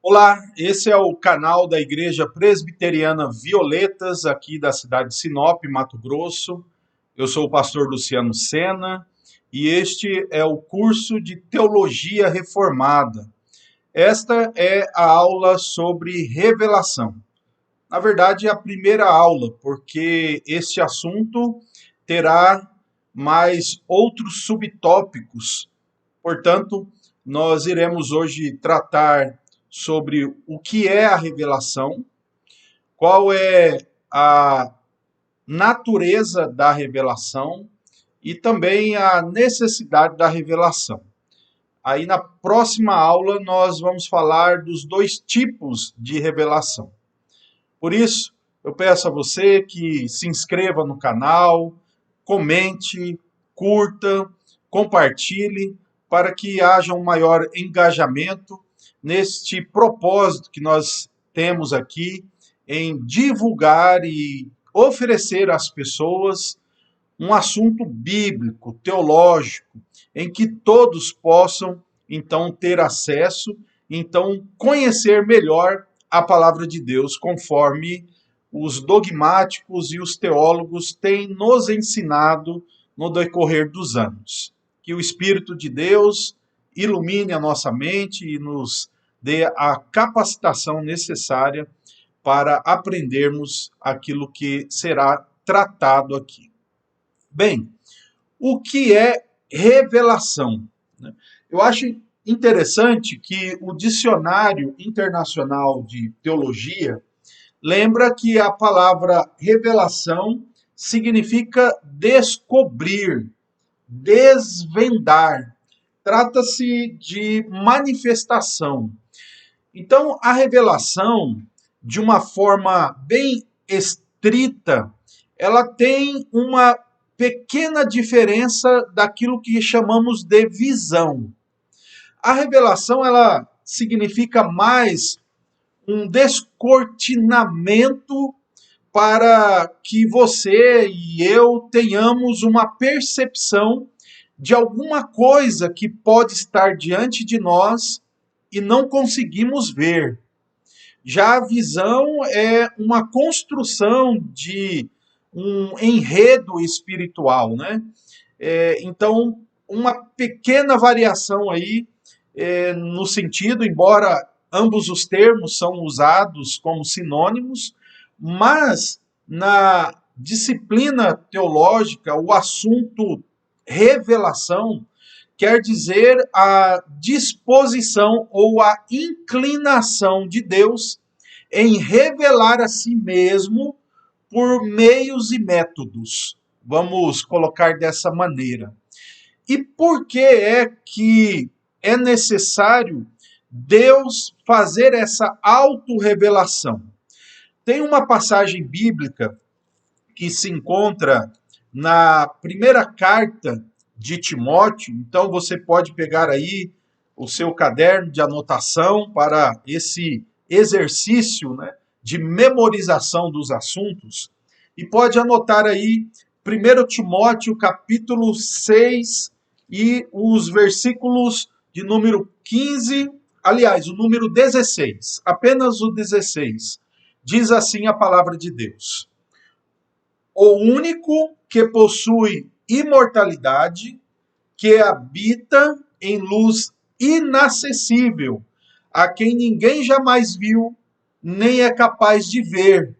Olá, esse é o canal da Igreja Presbiteriana Violetas, aqui da cidade de Sinop, Mato Grosso. Eu sou o pastor Luciano Sena e este é o curso de Teologia Reformada. Esta é a aula sobre revelação. Na verdade, é a primeira aula, porque este assunto terá mais outros subtópicos. Portanto, nós iremos hoje tratar sobre o que é a revelação, qual é a natureza da revelação e também a necessidade da revelação. Aí na próxima aula nós vamos falar dos dois tipos de revelação. Por isso, eu peço a você que se inscreva no canal, comente, curta, compartilhe, para que haja um maior engajamento neste propósito que nós temos aqui em divulgar e oferecer às pessoas um assunto bíblico, teológico, em que todos possam então ter acesso, então conhecer melhor a palavra de Deus, conforme os dogmáticos e os teólogos têm nos ensinado no decorrer dos anos. Que o Espírito de Deus ilumine a nossa mente e nos dê a capacitação necessária para aprendermos aquilo que será tratado aqui. Bem, o que é revelação? Eu acho interessante que o Dicionário Internacional de Teologia lembra que a palavra revelação significa descobrir, desvendar. Trata-se de manifestação. Então, a revelação, de uma forma bem estrita, ela tem uma pequena diferença daquilo que chamamos de visão. A revelação, ela significa mais um descortinamento para que você e eu tenhamos uma percepção de alguma coisa que pode estar diante de nós e não conseguimos ver. Já a visão é uma construção de um enredo espiritual, né? Então, uma pequena variação aí no sentido, embora ambos os termos são usados como sinônimos, mas na disciplina teológica, o assunto revelação quer dizer a disposição ou a inclinação de Deus em revelar a si mesmo por meios e métodos. Vamos colocar dessa maneira. E por que é que é necessário Deus fazer essa autorrevelação? Tem uma passagem bíblica que se encontra na primeira carta de Timóteo, então você pode pegar aí o seu caderno de anotação para esse exercício, né, de memorização dos assuntos, e pode anotar aí 1 Timóteo capítulo 6 e os versículos de número 15, aliás, o número 16, apenas o 16. Diz assim a palavra de Deus: o único que possui imortalidade, que habita em luz inacessível, a quem ninguém jamais viu, nem é capaz de ver.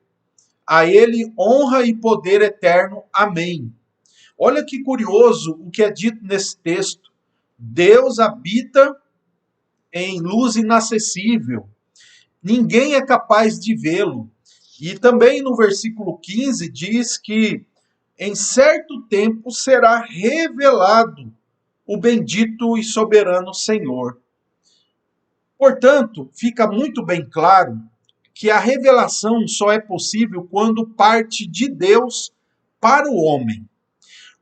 A ele honra e poder eterno. Amém. Olha que curioso o que é dito nesse texto. Deus habita em luz inacessível. Ninguém é capaz de vê-lo. E também no versículo 15 diz que em certo tempo será revelado o bendito e soberano Senhor. Portanto, fica muito bem claro que a revelação só é possível quando parte de Deus para o homem.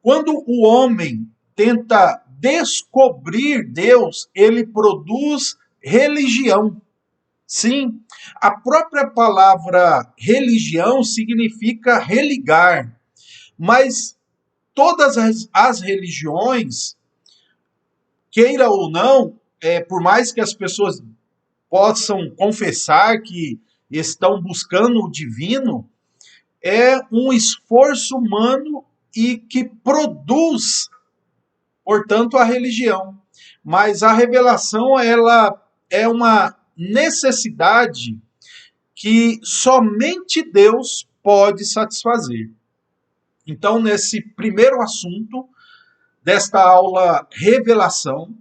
Quando o homem tenta descobrir Deus, ele produz religião. Sim, a própria palavra religião significa religar, mas todas as religiões, queira ou não, por mais que as pessoas possam confessar que estão buscando o divino, é um esforço humano e que produz, portanto, a religião. Mas a revelação, ela é uma necessidade que somente Deus pode satisfazer. Então, nesse primeiro assunto desta aula revelação,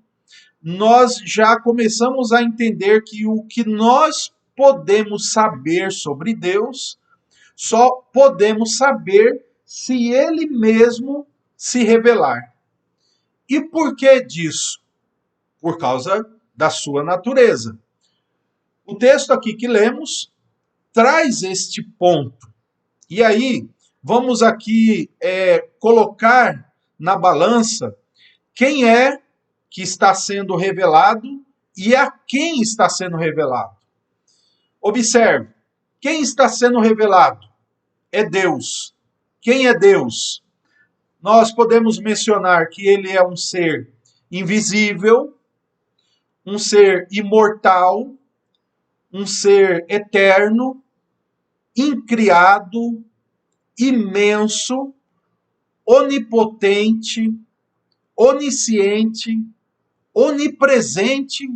nós já começamos a entender que o que nós podemos saber sobre Deus, só podemos saber se Ele mesmo se revelar. E por que disso? Por causa da sua natureza. O texto aqui que lemos traz este ponto. E aí, vamos aqui colocar na balança quem é que está sendo revelado e a quem está sendo revelado. Observe, quem está sendo revelado é Deus. Quem é Deus? Nós podemos mencionar que ele é um ser invisível, um ser imortal, um ser eterno, incriado, imenso, onipotente, onisciente, onipresente,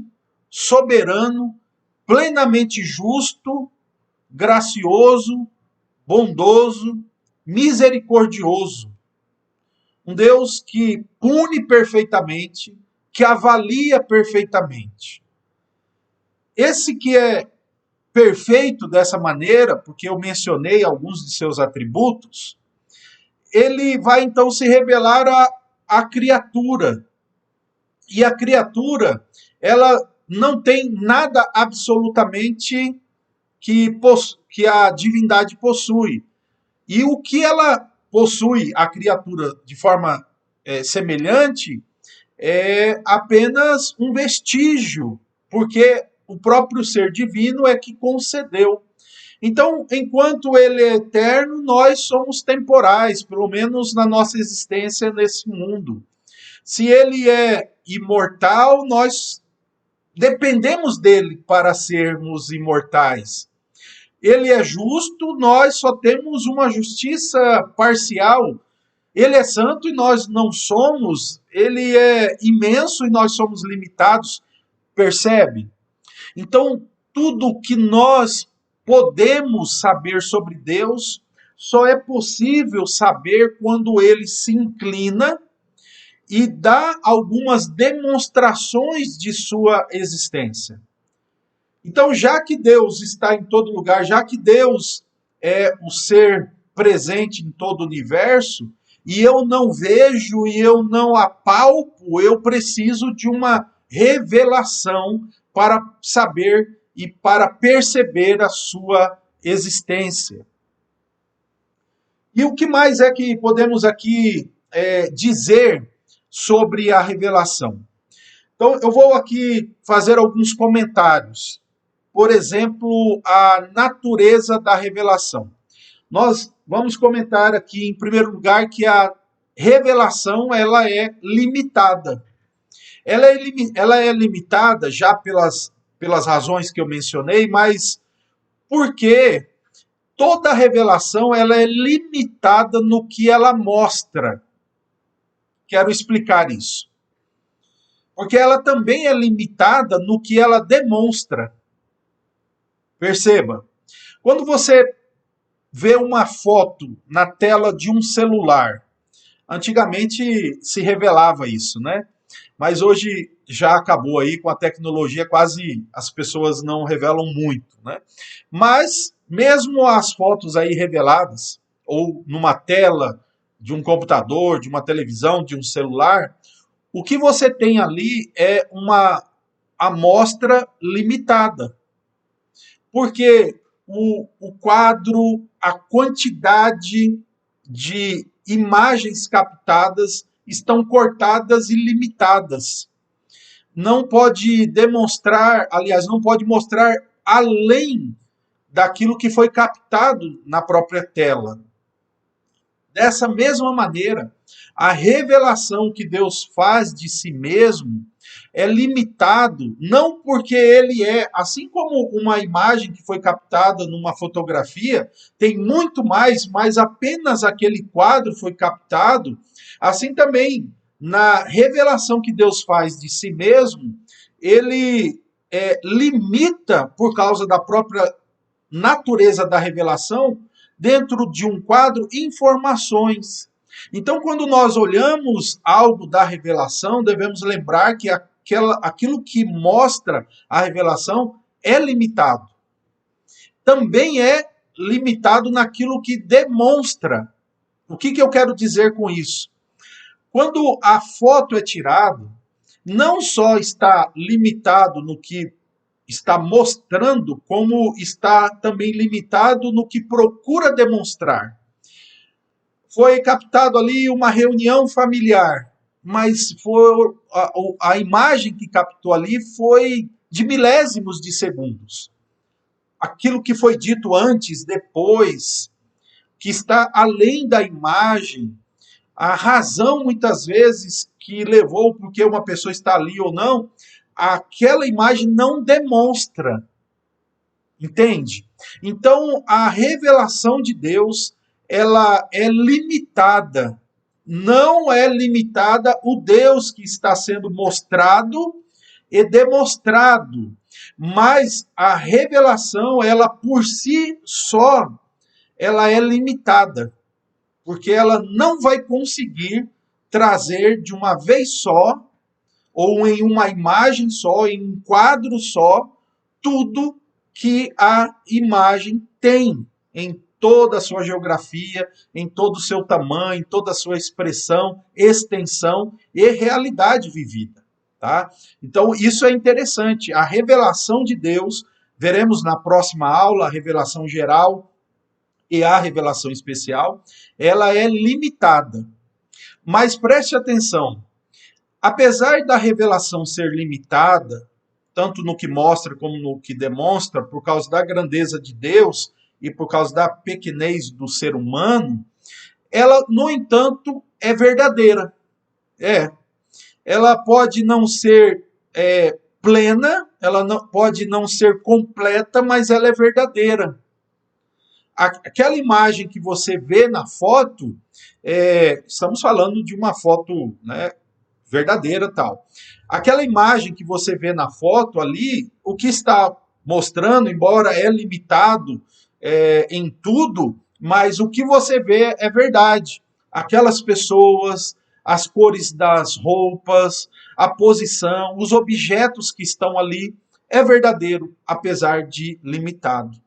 soberano, plenamente justo, gracioso, bondoso, misericordioso. Um Deus que pune perfeitamente, que avalia perfeitamente. Esse que é perfeito dessa maneira, porque eu mencionei alguns de seus atributos, ele vai então se revelar à criatura. E a criatura, ela não tem nada absolutamente que a divindade possui. E o que ela possui, a criatura, de forma semelhante, é apenas um vestígio, porque o próprio ser divino é que concedeu. Então, enquanto ele é eterno, nós somos temporais, pelo menos na nossa existência nesse mundo. Se ele é imortal, nós dependemos dele para sermos imortais. Ele é justo, nós só temos uma justiça parcial. Ele é santo e nós não somos. Ele é imenso e nós somos limitados. Percebe? Então, tudo que nós podemos saber sobre Deus só é possível saber quando ele se inclina e dá algumas demonstrações de sua existência. Então, já que Deus está em todo lugar, já que Deus é o ser presente em todo o universo, e eu não vejo e eu não apalpo, eu preciso de uma revelação para saber e para perceber a sua existência. E o que mais é que podemos aqui dizer sobre a revelação? Então, eu vou aqui fazer alguns comentários. Por exemplo, a natureza da revelação. Nós vamos comentar aqui, em primeiro lugar, que a revelação ela é limitada. Ela é limitada já pelas razões que eu mencionei, mas porque toda revelação ela é limitada no que ela mostra. Quero explicar isso. Porque ela também é limitada no que ela demonstra. Perceba, quando você vê uma foto na tela de um celular, antigamente se revelava isso, né? Mas hoje já acabou aí com a tecnologia, quase as pessoas não revelam muito, né? Mas mesmo as fotos aí reveladas, ou numa tela de um computador, de uma televisão, de um celular, o que você tem ali é uma amostra limitada. Porque o quadro, a quantidade de imagens captadas estão cortadas e limitadas. Não pode demonstrar, aliás, não pode mostrar além daquilo que foi captado na própria tela. Dessa mesma maneira, a revelação que Deus faz de si mesmo é limitado, não porque ele é, assim como uma imagem que foi captada numa fotografia, tem muito mais, mas apenas aquele quadro foi captado, assim também, na revelação que Deus faz de si mesmo, ele limita, por causa da própria natureza da revelação, dentro de um quadro, informações. Então, quando nós olhamos algo da revelação, devemos lembrar que aquilo que mostra a revelação é limitado. Também é limitado naquilo que demonstra. O que eu quero dizer com isso? Quando a foto é tirada, não só está limitado no que está mostrando, como está também limitado no que procura demonstrar. Foi captado ali uma reunião familiar, mas foi a imagem que captou ali foi de milésimos de segundos. Aquilo que foi dito antes, depois, que está além da imagem, a razão muitas vezes que levou porque uma pessoa está ali ou não, aquela imagem não demonstra. Entende? Então, a revelação de Deus, ela é limitada. Não é limitada o Deus que está sendo mostrado e demonstrado. Mas a revelação, ela por si só, ela é limitada. Porque ela não vai conseguir trazer de uma vez só, ou em uma imagem só, em um quadro só, tudo que a imagem tem em toda a sua geografia, em todo o seu tamanho, em toda a sua expressão, extensão e realidade vivida. Tá? Então, isso é interessante. A revelação de Deus, veremos na próxima aula, a revelação geral e a revelação especial, ela é limitada. Mas preste atenção, apesar da revelação ser limitada, tanto no que mostra como no que demonstra, por causa da grandeza de Deus e por causa da pequenez do ser humano, ela, no entanto, é verdadeira. Ela pode não ser plena, ela não, pode não ser completa, mas ela é verdadeira. Aquela imagem que você vê na foto, estamos falando de uma foto, né, verdadeira tal. Aquela imagem que você vê na foto ali, o que está mostrando, embora é limitado em tudo, mas o que você vê é verdade. Aquelas pessoas, as cores das roupas, a posição, os objetos que estão ali, é verdadeiro, apesar de limitado.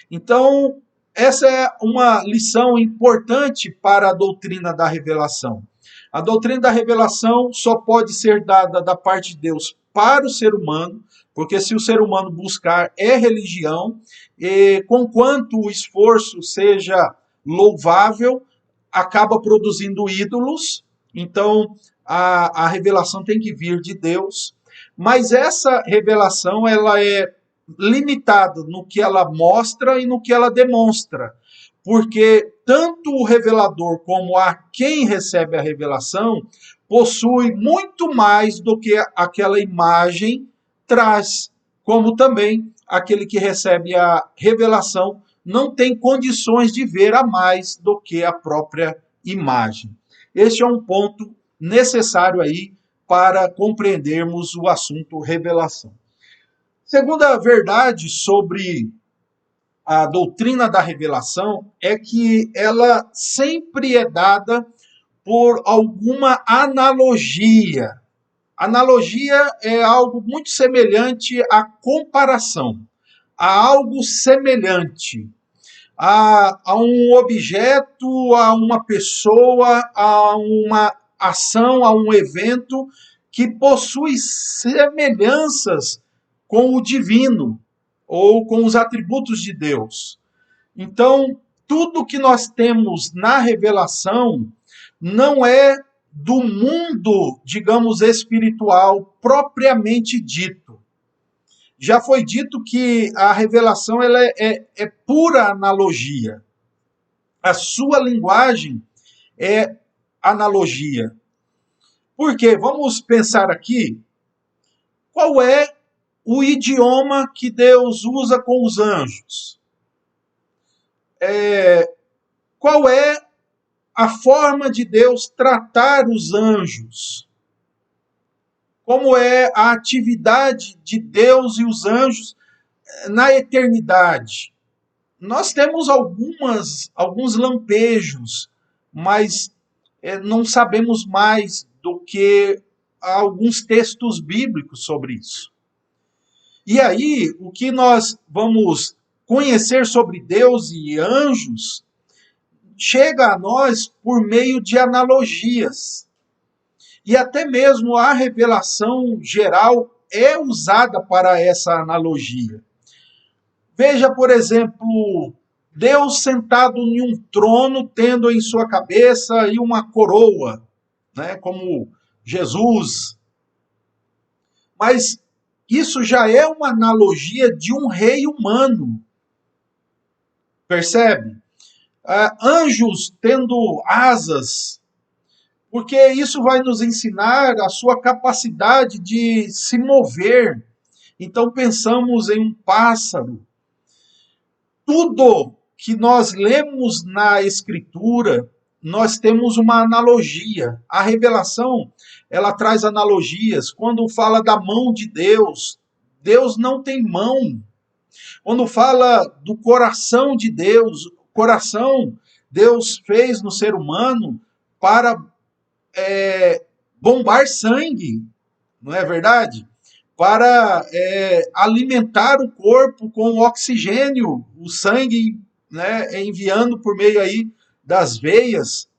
Então, essa é uma lição importante para a doutrina da revelação. A doutrina da revelação só pode ser dada da parte de Deus para o ser humano, porque se o ser humano buscar é religião, e conquanto o esforço seja louvável, acaba produzindo ídolos. Então, a revelação tem que vir de Deus, mas essa revelação ela é limitada no que ela mostra e no que ela demonstra. Porque tanto o revelador como a quem recebe a revelação possui muito mais do que aquela imagem traz, como também aquele que recebe a revelação não tem condições de ver a mais do que a própria imagem. Este é um ponto necessário aí para compreendermos o assunto revelação. Segunda verdade sobre a doutrina da revelação é que ela sempre é dada por alguma analogia. Analogia é algo muito semelhante à comparação, a algo semelhante, a um objeto, a uma pessoa, a uma ação, a um evento que possui semelhanças com o divino ou com os atributos de Deus. Então, tudo que nós temos na revelação não é do mundo, digamos, espiritual propriamente dito. Já foi dito que a revelação ela é pura analogia. A sua linguagem é analogia. Porque vamos pensar aqui, qual é o idioma que Deus usa com os anjos? Qual é a forma de Deus tratar os anjos? Como é a atividade de Deus e os anjos na eternidade? Nós temos alguns lampejos, mas não sabemos mais do que alguns textos bíblicos sobre isso. E aí, o que nós vamos conhecer sobre Deus e anjos chega a nós por meio de analogias. E até mesmo a revelação geral é usada para essa analogia. Veja, por exemplo, Deus sentado em um trono, tendo em sua cabeça aí uma coroa, né, como Jesus. Mas isso já é uma analogia de um rei humano. Percebe? Anjos tendo asas, porque isso vai nos ensinar a sua capacidade de se mover. Então pensamos em um pássaro. Tudo que nós lemos na Escritura, nós temos uma analogia. A revelação, ela traz analogias. Quando fala da mão de Deus, Deus não tem mão. Quando fala do coração de Deus, coração Deus fez no ser humano para bombar sangue, não é verdade? Para alimentar o corpo com oxigênio, o sangue, né, enviando por meio aí das veias.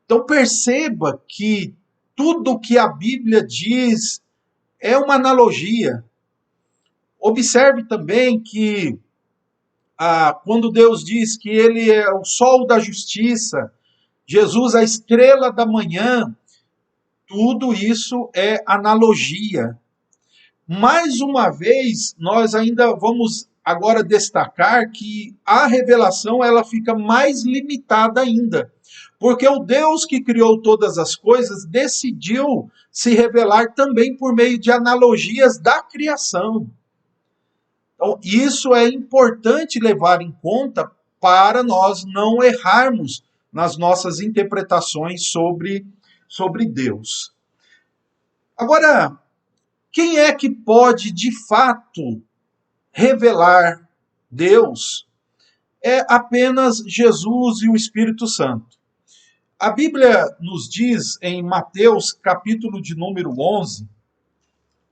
Então perceba que tudo que a Bíblia diz é uma analogia. Observe também que quando Deus diz que ele é o sol da justiça, Jesus a estrela da manhã, tudo isso é analogia. Mais uma vez, nós ainda vamos agora destacar que a revelação ela fica mais limitada ainda. Porque o Deus que criou todas as coisas decidiu se revelar também por meio de analogias da criação. Então, isso é importante levar em conta para nós não errarmos nas nossas interpretações sobre Deus. Agora, quem é que pode, de fato, revelar Deus? É apenas Jesus e o Espírito Santo. A Bíblia nos diz, em Mateus, capítulo de número 11,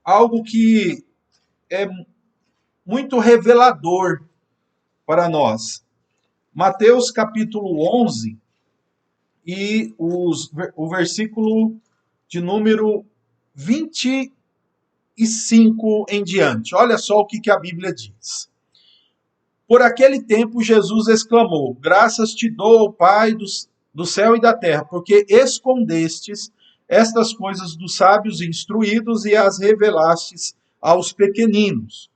algo que é muito revelador para nós. Mateus, capítulo 11, e o versículo de número 25 em diante. Olha só o que a Bíblia diz. Por aquele tempo, Jesus exclamou: Graças te dou, Pai do céu e da terra, porque escondestes estas coisas dos sábios e instruídos e as revelastes aos pequeninos.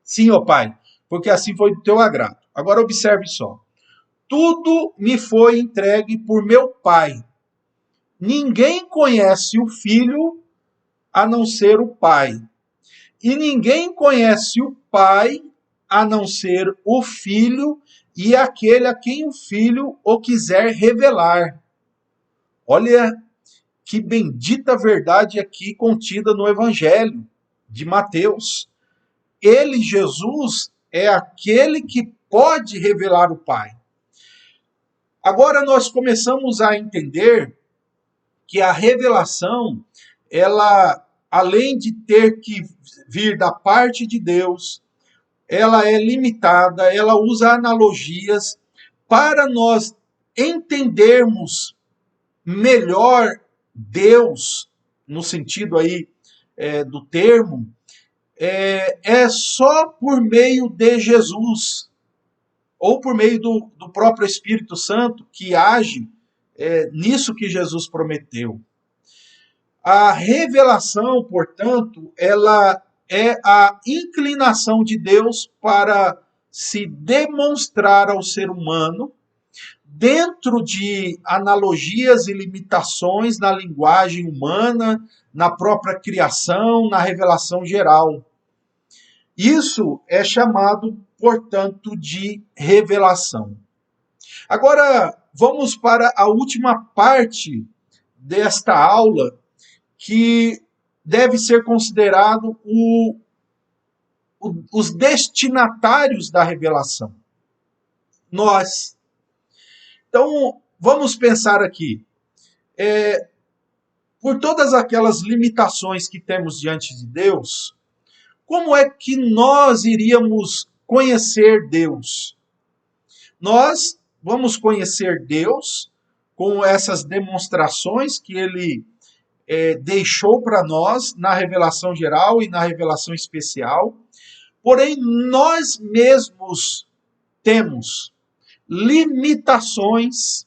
Sim, ó Pai, porque assim foi do teu agrado. Agora observe só. Tudo me foi entregue por meu Pai. Ninguém conhece o Filho a não ser o Pai. E ninguém conhece o Pai a não ser o Filho e aquele a quem o Filho o quiser revelar. Olha que bendita verdade aqui contida no Evangelho de Mateus. Ele, Jesus, é aquele que pode revelar o Pai. Agora nós começamos a entender que a revelação, ela, além de ter que vir da parte de Deus, ela é limitada, ela usa analogias para nós entendermos melhor Deus, no sentido aí do termo, é só por meio de Jesus, ou por meio do próprio Espírito Santo, que age nisso que Jesus prometeu. A revelação, portanto, ela é a inclinação de Deus para se demonstrar ao ser humano dentro de analogias e limitações na linguagem humana, na própria criação, na revelação geral. Isso é chamado, portanto, de revelação. Agora, vamos para a última parte desta aula, que deve ser considerado os destinatários da revelação. Nós. Então, vamos pensar aqui. Por todas aquelas limitações que temos diante de Deus, como é que nós iríamos conhecer Deus? Nós vamos conhecer Deus com essas demonstrações que Ele deixou para nós na revelação geral e na revelação especial. Porém, nós mesmos temos limitações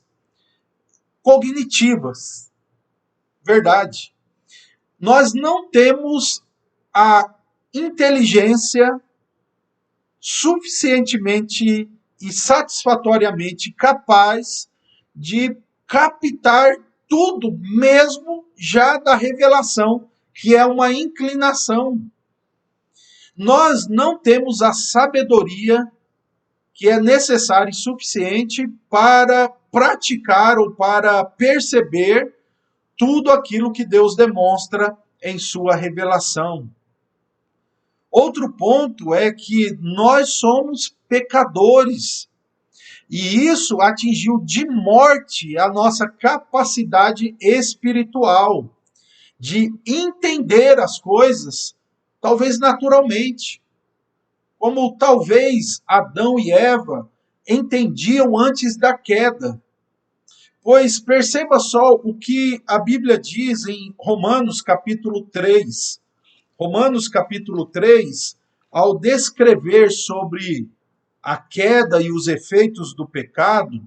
cognitivas. Verdade. Nós não temos a inteligência suficientemente e satisfatoriamente capaz de captar tudo, mesmo já da revelação, que é uma inclinação. Nós não temos a sabedoria que é necessária e suficiente para praticar ou para perceber tudo aquilo que Deus demonstra em sua revelação. Outro ponto é que nós somos pecadores, e isso atingiu de morte a nossa capacidade espiritual de entender as coisas, talvez naturalmente, como talvez Adão e Eva entendiam antes da queda. Pois perceba só o que a Bíblia diz em Romanos capítulo 3. Romanos capítulo 3, ao descrever sobre a queda e os efeitos do pecado,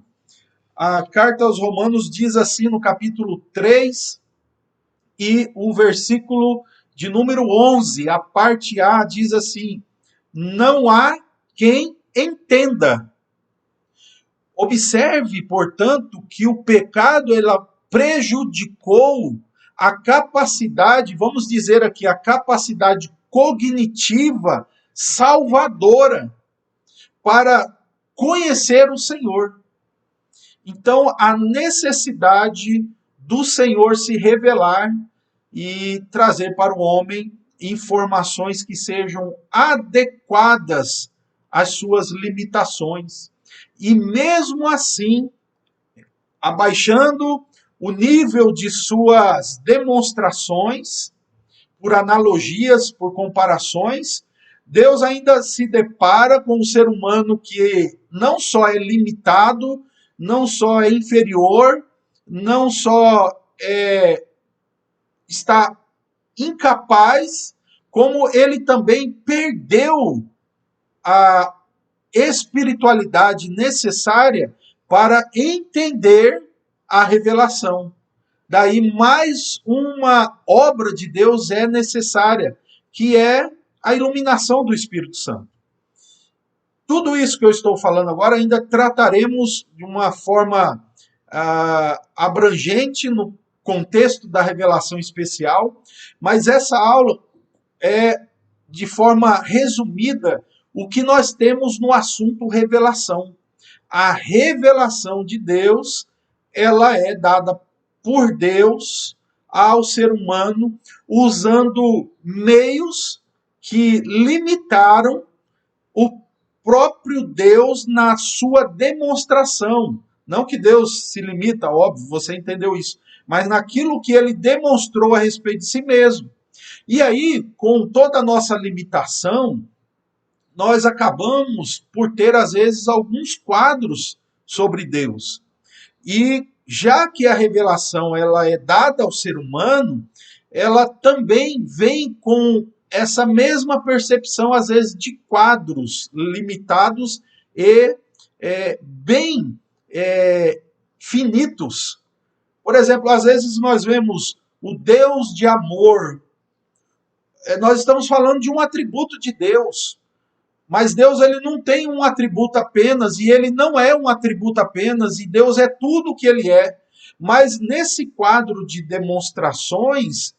a carta aos Romanos diz assim no capítulo 3 e o versículo de número 11, a parte A, diz assim: não há quem entenda. Observe, portanto, que o pecado ela prejudicou a capacidade, vamos dizer aqui, a capacidade cognitiva salvadora para conhecer o Senhor. Então, a necessidade do Senhor se revelar e trazer para o homem informações que sejam adequadas às suas limitações. E mesmo assim, abaixando o nível de suas demonstrações, por analogias, por comparações, Deus ainda se depara com um ser humano que não só é limitado, não só é inferior, não só está incapaz, como ele também perdeu a espiritualidade necessária para entender a revelação. Daí mais uma obra de Deus é necessária, que é a iluminação do Espírito Santo. Tudo isso que eu estou falando agora ainda trataremos de uma forma abrangente no contexto da revelação especial, mas essa aula é, de forma resumida, o que nós temos no assunto revelação. A revelação de Deus, ela é dada por Deus ao ser humano, usando meios que limitaram o próprio Deus na sua demonstração. Não que Deus se limita, óbvio, você entendeu isso, mas naquilo que ele demonstrou a respeito de si mesmo. E aí, com toda a nossa limitação, nós acabamos por ter, às vezes, alguns quadros sobre Deus. E já que a revelação ela é dada ao ser humano, ela também vem com essa mesma percepção, às vezes, de quadros limitados e bem finitos. Por exemplo, às vezes nós vemos o Deus de amor. Nós estamos falando de um atributo de Deus. Mas Deus, ele não tem um atributo apenas, e ele não é um atributo apenas, e Deus é tudo o que ele é. Mas nesse quadro de demonstrações,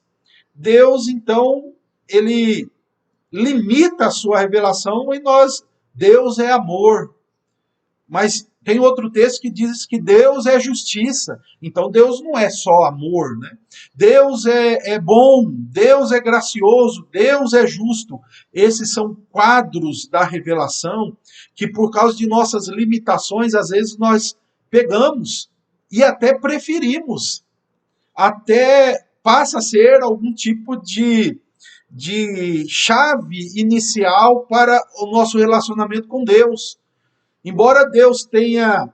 Deus, então, ele limita a sua revelação em nós. Deus é amor. Mas tem outro texto que diz que Deus é justiça. Então Deus não é só amor, né? Deus é bom, Deus é gracioso, Deus é justo. Esses são quadros da revelação que, por causa de nossas limitações, às vezes nós pegamos e até preferimos. Até passa a ser algum tipo de chave inicial para o nosso relacionamento com Deus. Embora Deus tenha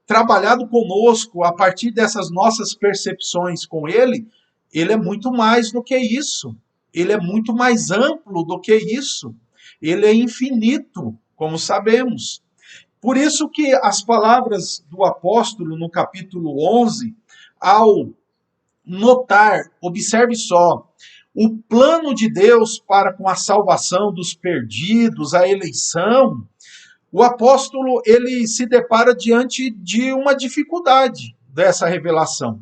trabalhado conosco a partir dessas nossas percepções com Ele, Ele é muito mais do que isso. Ele é muito mais amplo do que isso. Ele é infinito, como sabemos. Por isso que as palavras do apóstolo no capítulo 11, ao notar, observe só, o plano de Deus para com a salvação dos perdidos, a eleição, o apóstolo, ele se depara diante de uma dificuldade dessa revelação.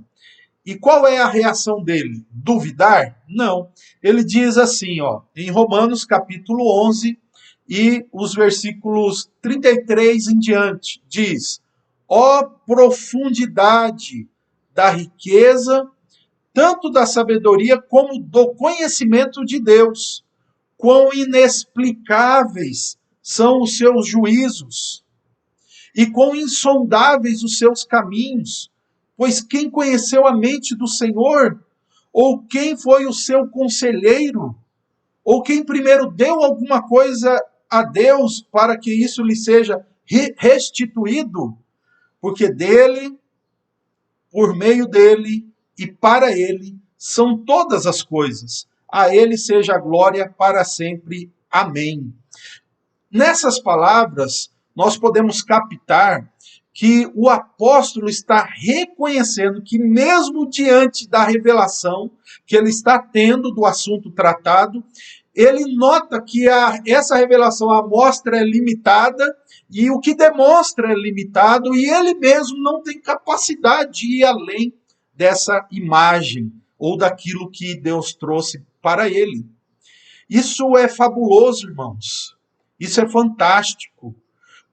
E qual é a reação dele? Duvidar? Não. Ele diz assim, ó, em Romanos capítulo 11 e os versículos 33 em diante, diz: ó profundidade da riqueza, tanto da sabedoria como do conhecimento de Deus, quão inexplicáveis são os seus juízos, e quão insondáveis os seus caminhos. Pois quem conheceu a mente do Senhor? Ou quem foi o seu conselheiro? Ou quem primeiro deu alguma coisa a Deus para que isso lhe seja restituído? Porque dele, por meio dele e para ele são todas as coisas. A ele seja a glória para sempre. Amém. Nessas palavras, nós podemos captar que o apóstolo está reconhecendo que, mesmo diante da revelação que ele está tendo do assunto tratado, ele nota que essa revelação, a amostra é limitada, e o que demonstra é limitado, e ele mesmo não tem capacidade de ir além dessa imagem, ou daquilo que Deus trouxe para ele. Isso é fabuloso, irmãos. Isso é fantástico,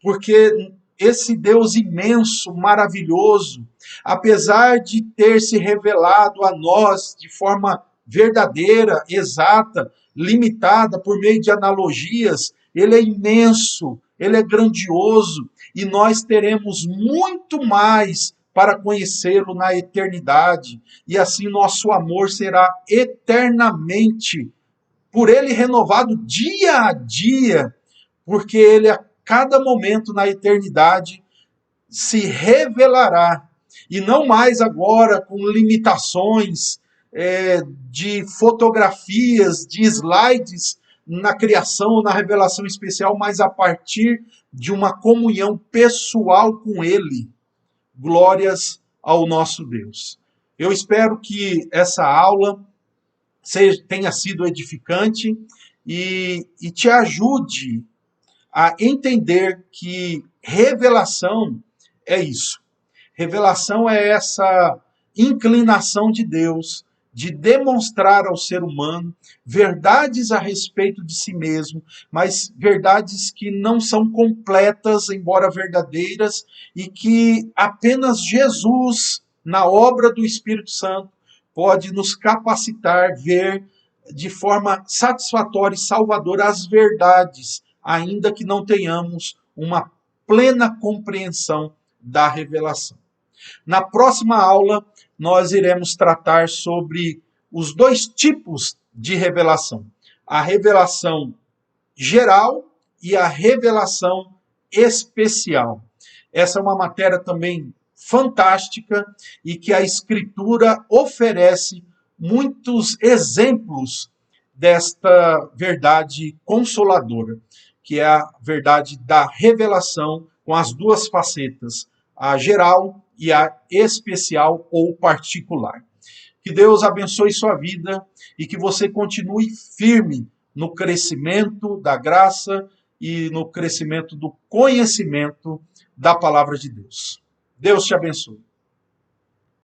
porque esse Deus imenso, maravilhoso, apesar de ter se revelado a nós de forma verdadeira, exata, limitada por meio de analogias, ele é imenso, ele é grandioso, e nós teremos muito mais para conhecê-lo na eternidade, e assim nosso amor será eternamente por ele renovado dia a dia, porque ele a cada momento na eternidade se revelará, e não mais agora com limitações de fotografias, de slides na criação, na revelação especial, mas a partir de uma comunhão pessoal com ele. Glórias ao nosso Deus. Eu espero que essa aula tenha sido edificante e te ajude a entender que revelação é isso. Revelação é essa inclinação de Deus de demonstrar ao ser humano verdades a respeito de si mesmo, mas verdades que não são completas, embora verdadeiras, e que apenas Jesus, na obra do Espírito Santo, pode nos capacitar a ver de forma satisfatória e salvadora as verdades, ainda que não tenhamos uma plena compreensão da revelação. Na próxima aula, nós iremos tratar sobre os dois tipos de revelação: a revelação geral e a revelação especial. Essa é uma matéria também fantástica e que a Escritura oferece muitos exemplos desta verdade consoladora, que é a verdade da revelação com as duas facetas, a geral e a especial ou particular. Que Deus abençoe sua vida e que você continue firme no crescimento da graça e no crescimento do conhecimento da palavra de Deus. Deus te abençoe.